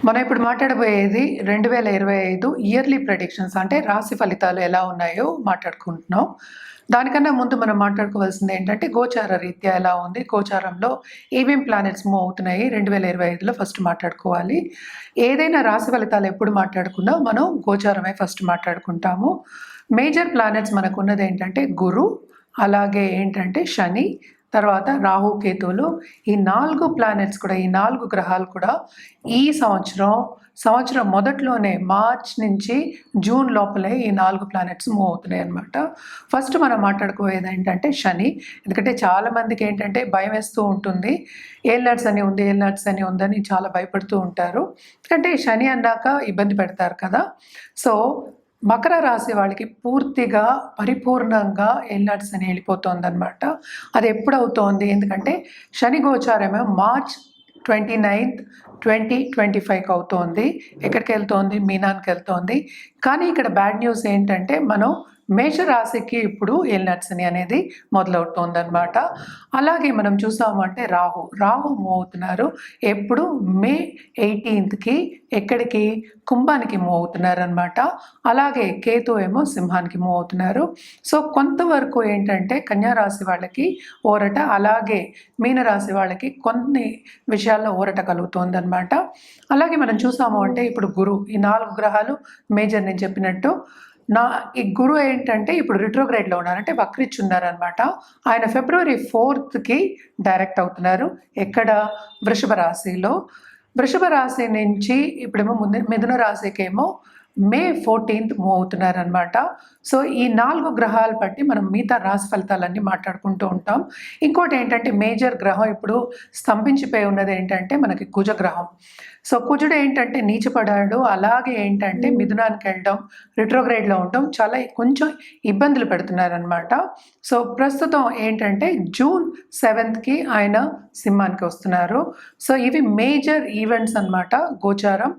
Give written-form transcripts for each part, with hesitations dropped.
మనం ఇప్పుడు మాట్లాడబోయేది 2025 yearly predictions అంటే రాశి ఫలితాలు ఎలా ఉన్నాయో మాట్లాడుకుంటున్నాం. దానికన్నా ముందు మనం మాట్లాడుకోవాల్సింది ఏంటంటే గోచార రీత్యా ఎలా ఉంది, గోచారంలో ఏమేం ప్లానెట్స్ మూవ్ అవుతున్నాయి 2025లో ఫస్ట్ మాట్లాడుకోవాలి. ఏదైనా రాశి ఫలితాలు ఎప్పుడు మాట్లాడుకున్నా మనం గోచారమే ఫస్ట్ మాట్లాడుకుంటాము. మేజర్ ప్లానెట్స్ మనకున్నది ఏంటంటే గురు, అలాగే ఏంటంటే శని, తర్వాత రాహు కేతువులు. ఈ 4 ప్లానెట్స్ కూడా, ఈ 4 గ్రహాలు కూడా ఈ సంవత్సరం మొదట్లోనే మార్చ్ నుంచి జూన్ లోపలే ఈ 4 ప్లానెట్స్ మూవ్ అవుతున్నాయి అనమాట. ఫస్ట్ మనం మాట్లాడుకోయేది ఏంటంటే శని. ఎందుకంటే చాలామందికి ఏంటంటే భయం వేస్తూ ఉంటుంది, ఏలినాడ్స్ అని ఉంది, ఏలినాడ్స్ అని ఉందని చాలా భయపడుతూ ఉంటారు. ఎందుకంటే శని అన్నాక ఇబ్బంది పెడతారు కదా. సో మకర రాశి వాళ్ళకి పూర్తిగా పరిపూర్ణంగా ఏలినాడ్స్ అని వెళ్ళిపోతుందన్నమాట. అది ఎప్పుడవుతోంది, ఎందుకంటే శని గోచారమేమో మార్చ్ 29th 2025కి అవుతోంది. ఎక్కడికి వెళ్తోంది? మీనానికి వెళ్తోంది. కానీ ఇక్కడ బ్యాడ్ న్యూస్ ఏంటంటే మనం మేషరాశికి ఇప్పుడు ఏలినాడ్సని అనేది మొదలవుతోందనమాట. అలాగే మనం చూసాము అంటే రాహు మూవ్ అవుతున్నారు. ఎప్పుడు మే 18కి ఎక్కడికి? కుంభానికి మూవ్ అవుతున్నారు అనమాట. అలాగే కేతు ఏమో సింహానికి మూవ్ అవుతున్నారు. సో కొంతవరకు ఏంటంటే కన్యా రాశి వాళ్ళకి ఊరట, అలాగే మీనరాశి వాళ్ళకి కొన్ని విషయాల్లో ఊరట కలుగుతోంది అనమాట. అలాగే మనం చూసాము అంటే ఇప్పుడు గురు, ఈ 4 గ్రహాలు మేజర్ నేను చెప్పినట్టు. ఈ గురు ఏంటంటే ఇప్పుడు రిట్రోగ్రేడ్లో ఉన్నారు, అంటే వక్రించి ఉన్నారనమాట. ఆయన ఫిబ్రవరి 4th డైరెక్ట్ అవుతున్నారు. ఎక్కడ? వృషభ రాశిలో. వృషభ రాశి నుంచి ఇప్పుడేమో మిథున రాశికేమో మే 14th మూవ్ అవుతున్నారనమాట. సో ఈ 4 గ్రహాలు బట్టి మనం మిగతా రాశి ఫలితాలన్నీ మాట్లాడుకుంటూ ఉంటాం. ఇంకోటి ఏంటంటే మేజర్ గ్రహం ఇప్పుడు స్తంభించిపోయి ఉన్నది ఏంటంటే మనకి కుజగ్రహం. సో కుజుడు ఏంటంటే నీచపడాడు, అలాగే ఏంటంటే మిథునానికి వెళ్ళడం, రిట్రోగ్రేడ్లో ఉండడం చాలా కొంచెం ఇబ్బందులు పెడుతున్నారనమాట. సో ప్రస్తుతం ఏంటంటే జూన్ 7th ఆయన సింహానికి వస్తున్నారు. సో ఇవి మేజర్ ఈవెంట్స్ అనమాట గోచారం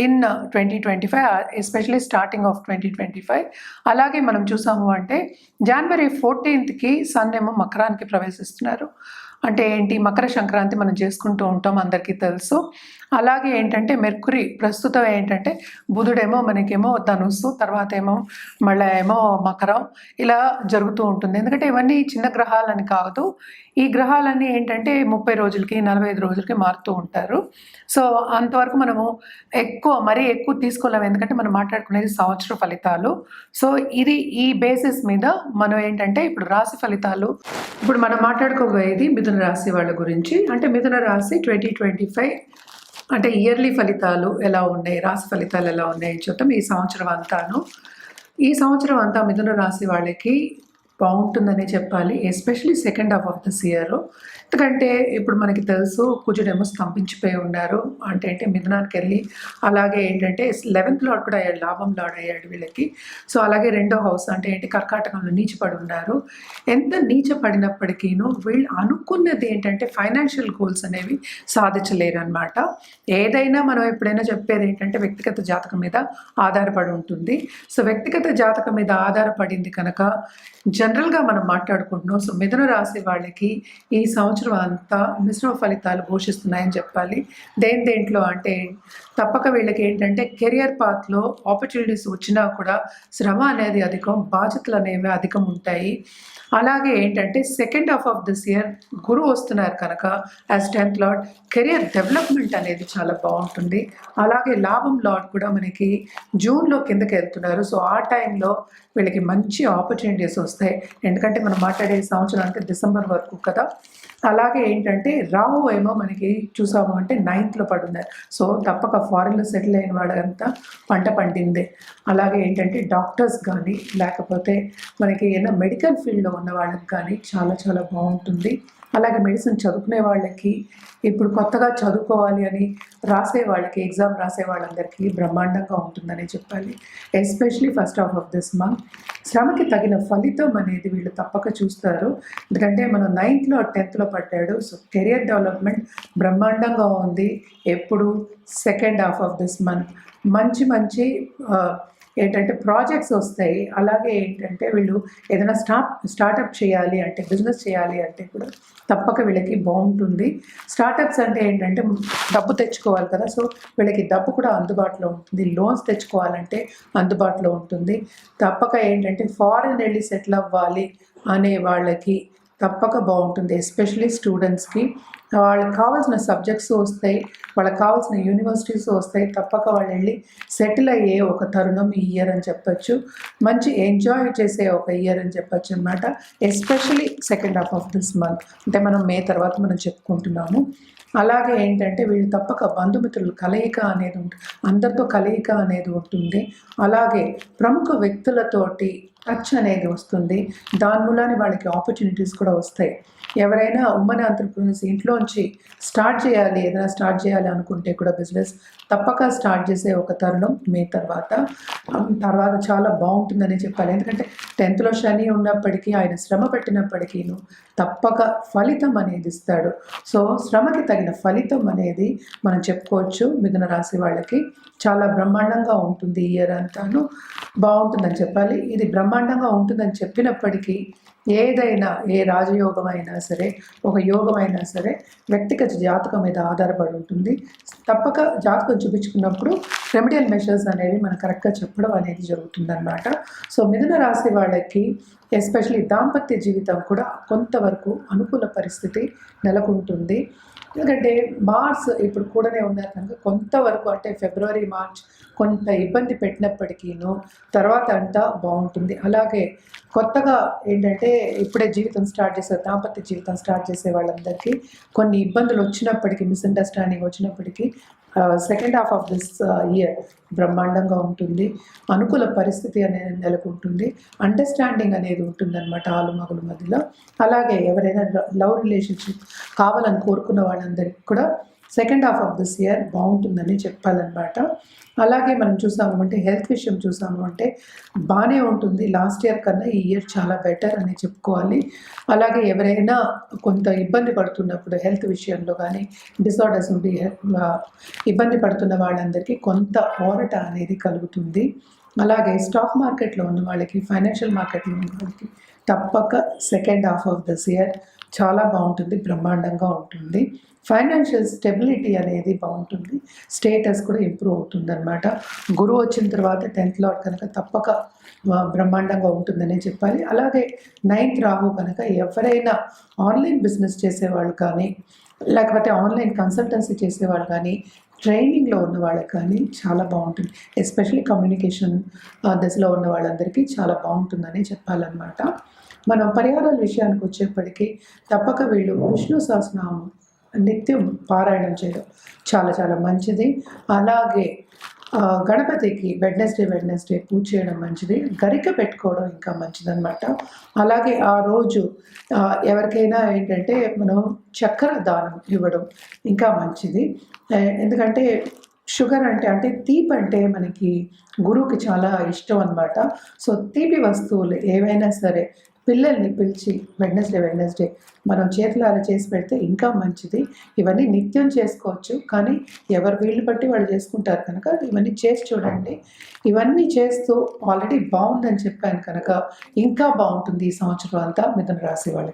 ఇన్ 2025, ఎస్పెషలీ స్టార్టింగ్ ఆఫ్ 2025. అలాగే మనం చూసాము అంటే జనవరి 14th సన్ ఏమో మకరానికి ప్రవేశిస్తున్నారు. అంటే ఏంటి? మకర సంక్రాంతి మనం చేసుకుంటూ ఉంటాం, అందరికీ తెలుసు. అలాగే ఏంటంటే మెర్కురీ ప్రస్తుతం ఏంటంటే బుధుడేమో మనకేమో ధనుస్సు, తర్వాత ఏమో మళ్ళీ ఏమో మకరం, ఇలా జరుగుతూ ఉంటుంది. ఎందుకంటే ఇవన్నీ చిన్న గ్రహాలని కాదు, ఈ గ్రహాలన్నీ ఏంటంటే 30 రోజులకి 45 రోజులకి మారుతూ ఉంటారు. సో అంతవరకు మనము మరీ ఎక్కువ తీసుకోలేము, ఎందుకంటే మనం మాట్లాడుకునేది సంవత్సర ఫలితాలు. సో ఇది ఈ బేసిస్ మీద మనం ఏంటంటే ఇప్పుడు రాశి ఫలితాలు, ఇప్పుడు మనం మాట్లాడుకోబోయేది మిథున రాశి వాళ్ళ గురించి. అంటే మిథున రాశి 2025 అంటే ఇయర్లీ ఫలితాలు ఎలా ఉన్నాయి, రాశి ఫలితాలు ఎలా ఉన్నాయి చూద్దాం. ఈ సంవత్సరం అంతా మిథున రాశి వాళ్ళకి బాగుంటుందనే చెప్పాలి, especially second half of this year. ఎందుకంటే ఇప్పుడు మనకి తెలుసు కుజుడేమో స్తంభించిపోయి ఉన్నారు, అంటే మిథునానికి వెళ్ళి, అలాగే ఏంటంటే 11th లార్డ్ కూడా అయ్యాడు, లాభం లార్డ్ అయ్యాడు వీళ్ళకి. సో అలాగే రెండో హౌస్ అంటే ఏంటి, కర్కాటకంలో నీచపడి ఉన్నారు. ఎంత నీచపడినప్పటికీను వీళ్ళు అనుకున్నది ఏంటంటే ఫైనాన్షియల్ గోల్స్ అనేవి సాధించలేరు అనమాట. ఏదైనా మనం ఎప్పుడైనా చెప్పేది ఏంటంటే వ్యక్తిగత జాతకం మీద ఆధారపడి ఉంటుంది. సో వ్యక్తిగత జాతకం మీద ఆధారపడింది కనుక జనరల్గా మనం మాట్లాడుకుంటున్నాం. సో మిథున రాశి వాళ్ళకి ఈ సంవత్సరం అంతా మిశ్రమ ఫలితాలు ఘోషిస్తున్నాయని చెప్పాలి. దేంట్లో అంటే తప్పక వీళ్ళకి ఏంటంటే కెరియర్ పాత్లో ఆపర్చునిటీస్ వచ్చినా కూడా శ్రమ అనేది అధికం, బాధ్యతలు అనేవి అధికం ఉంటాయి. అలాగే ఏంటంటే second half of this year గురువు వస్తున్నారు కనుక as 10th lord career development అనేది చాలా బాగుంటుంది. అలాగే లాభం లార్డ్ కూడా మనకి జూన్లో కిందకి వెళ్తున్నారు. సో ఆ టైంలో వీళ్ళకి మంచి ఆపర్చునిటీస్ వస్తాయి, ఎందుకంటే మనం మాట్లాడే సంవత్సరం అంటే డిసెంబర్ వరకు కదా. అలాగే ఏంటంటే రాహు ఏమో మనకి చూసాము అంటే 9th పడున్నారు. సో తప్పక ఫారిన్లో సెటిల్ అయిన వాళ్ళంతా పంట పండిందే. అలాగే ఏంటంటే డాక్టర్స్ కానీ లేకపోతే మనకి ఏదైనా మెడికల్ ఫీల్డ్లో ఉన్న వాళ్ళకి కానీ చాలా చాలా బాగుంటుంది. అలాగే మెడిసిన్ చదువుకునే వాళ్ళకి, ఇప్పుడు కొత్తగా చదువుకోవాలి అని రాసే వాళ్ళకి, ఎగ్జామ్ రాసే వాళ్ళందరికీ బ్రహ్మాండంగా ఉంటుందని చెప్పాలి. Especially first half of this month శ్రమకి తగిన ఫలితం అనేది వీళ్ళు తప్పక చూస్తారు. ఎందుకంటే మనం 9th 10th పడ్డాడు. సో కెరియర్ డెవలప్మెంట్ బ్రహ్మాండంగా ఉంది. ఎప్పుడు second half of this month మంచి మంచి ఏంటంటే ప్రాజెక్ట్స్ వస్తాయి. అలాగే ఏంటంటే వీళ్ళు ఏదైనా స్టార్టప్ చేయాలి అంటే, బిజినెస్ చేయాలి అంటే కూడా తప్పక వీళ్ళకి బాగుంటుంది. స్టార్టప్స్ అంటే ఏంటంటే డబ్బు తెచ్చుకోవాలి కదా, సో వీళ్ళకి డబ్బు కూడా అందుబాటులో ఉంటుంది. లోన్స్ తెచ్చుకోవాలంటే అందుబాటులో ఉంటుంది. తప్పక ఏంటంటే ఫారిన్ వెళ్ళి సెటిల్ అవ్వాలి అనే వాళ్ళకి తప్పక బాగుంటుంది. ఎస్పెషలీ స్టూడెంట్స్కి వాళ్ళకి కావాల్సిన సబ్జెక్ట్స్ వస్తాయి, వాళ్ళకి కావాల్సిన యూనివర్సిటీస్ వస్తాయి. తప్పక వాళ్ళు వెళ్ళి సెటిల్ అయ్యే ఒక తరుణం ఈ ఇయర్ అని చెప్పచ్చు. మంచి ఎంజాయ్ చేసే ఒక ఇయర్ అని చెప్పచ్చు అనమాట. Especially second half of this month, అంటే మనం మే తర్వాత మనం చెప్పుకుంటున్నాము. అలాగే ఏంటంటే వీళ్ళు తప్పక బంధుమిత్రులు కలయిక అనేది ఉంటుంది, అందరితో కలయిక అనేది ఉంటుంది. అలాగే ప్రముఖ వ్యక్తులతోటి టచ్ అనేది వస్తుంది. దాని మూలాన్ని వాళ్ళకి ఆపర్చునిటీస్ కూడా వస్తాయి. ఎవరైనా ఉమ్మని ఆంటర్‌ప్రెన్యూర్స్ ఇంట్లోంచి స్టార్ట్ చేయాలి, ఏదైనా స్టార్ట్ చేయాలి అనుకుంటే కూడా బిజినెస్ తప్పక స్టార్ట్ చేసే ఒక తరుణం మే తర్వాత. తర్వాత చాలా బాగుంటుందని చెప్పాలి. ఎందుకంటే 10th శని ఉన్నప్పటికీ, ఆయన శ్రమ పెట్టినప్పటికీను తప్పక ఫలితం అనేది ఇస్తాడు. సో శ్రమకి తగిన ఫలితం అనేది మనం చెప్పుకోవచ్చు. మిథున రాశి వాళ్ళకి చాలా బ్రహ్మాండంగా ఉంటుంది. ఈ ఇయర్ అంతాను బాగుంటుందని చెప్పాలి. ఇది బ్రహ్మాండంగా ఉంటుందని చెప్పినప్పటికీ ఏదైనా, ఏ రాజయోగం అయినా సరే, ఒక యోగం అయినా సరే వ్యక్తిగత జాతకం మీద ఆధారపడి ఉంటుంది. తప్పక జాతకం చూపించుకున్నప్పుడు రెమెడియల్ మెషర్స్ అనేవి మనం కరెక్ట్గా చెప్పడం అనేది జరుగుతుందన్నమాట. సో మిథున రాశి వాళ్ళకి ఎస్పెషలీ దాంపత్య జీవితం కూడా కొంతవరకు అనుకూల పరిస్థితి నెలకొంటుంది. ఎందుకంటే మార్స్ ఇప్పుడు కూడానే ఉన్నారు కనుక కొంతవరకు, అంటే ఫిబ్రవరి మార్చ్ కొంత ఇబ్బంది పెట్టినప్పటికీను తర్వాత అంతా బాగుంటుంది. అలాగే కొత్తగా ఏంటంటే ఇప్పుడే జీవితం స్టార్ట్ చేసే, దాంపత్య జీవితం స్టార్ట్ చేసే వాళ్ళందరికీ కొన్ని ఇబ్బందులు వచ్చినప్పటికీ, మిస్అండర్స్టాండింగ్ వచ్చినప్పటికీ second half of this year బ్రహ్మాండంగా ఉంటుంది. అనుకూల పరిస్థితి అనేది నెలకొంటుంది. అండర్స్టాండింగ్ అనేది ఉంటుందన్నమాట ఆలు మగుల మధ్యలో. అలాగే ఎవరైనా లవ్ రిలేషన్షిప్ కావాలని కోరుకున్న వాళ్ళందరికీ కూడా second half of this year బాగుంటుందని చెప్పాలన్నమాట. అలాగే మనం చూసాము అంటే హెల్త్ విషయం చూసాము అంటే బాగానే ఉంటుంది. లాస్ట్ ఇయర్ కన్నా ఈ ఇయర్ చాలా బెటర్ అని చెప్పుకోవాలి. అలాగే ఎవరైనా కొంత ఇబ్బంది పడుతున్నప్పుడు హెల్త్ విషయంలో కానీ, డిసార్డర్స్ ఉండి ఇబ్బంది పడుతున్న వాళ్ళందరికీ కొంత ఊరట అనేది కలుగుతుంది. అలాగే స్టాక్ మార్కెట్లో ఉన్న వాళ్ళకి, ఫైనాన్షియల్ మార్కెట్లో ఉన్న వాళ్ళకి తప్పక second half of this year చాలా బాగుంటుంది, బ్రహ్మాండంగా ఉంటుంది. ఫైనాన్షియల్ స్టెబిలిటీ అనేది బాగుంటుంది. స్టేటస్ కూడా ఇంప్రూవ్ అవుతుంది అనమాట. గురువు వచ్చిన తర్వాత 10th లార్డ్ కనుక తప్పక బ్రహ్మాండంగా ఉంటుందనే చెప్పాలి. అలాగే 9th రాహు కనుక ఎవరైనా ఆన్లైన్ బిజినెస్ చేసేవాళ్ళు కానీ, లేకపోతే ఆన్లైన్ కన్సల్టెన్సీ చేసేవాళ్ళు కానీ, ట్రైనింగ్లో ఉన్న వాళ్ళకి కానీ చాలా బాగుంటుంది. ఎస్పెషల్లీ కమ్యూనికేషన్ దశలో ఉన్న వాళ్ళందరికీ చాలా బాగుంటుందని చెప్పాలన్నమాట. మనం పరిహారాల విషయానికి వచ్చేప్పటికీ తప్పక వీళ్ళు విష్ణు సహస్రనామం నిత్యం పారాయణం చేయడం చాలా చాలా మంచిది. అలాగే గణపతికి వెడ్నెస్డే పూజ చేయడం మంచిది. గరిక పెట్టుకోవడం ఇంకా మంచిదన్నమాట. అలాగే ఆ రోజు ఎవరికైనా ఏంటంటే మనం చక్కెర దానం ఇవ్వడం ఇంకా మంచిది. ఎందుకంటే షుగర్ అంటే తీపి అంటే మనకి గురువుకి చాలా ఇష్టం అనమాట. సో తీపి వస్తువులు ఏవైనా సరే పిల్లల్ని పిలిచి వెడ్నెస్డే మనం చేతులారా చేసి పెడితే ఇంకా మంచిది. ఇవన్నీ నిత్యం చేసుకోవచ్చు, కానీ ఎవరు వీళ్ళు బట్టి వాళ్ళు చేసుకుంటారు కనుక ఇవన్నీ చేసి చూడండి. ఇవన్నీ చేస్తూ ఆల్రెడీ బాగుందని చెప్పాను కనుక ఇంకా బాగుంటుంది ఈ సంవత్సరం అంతా మిథున రాశి వాళ్ళకి.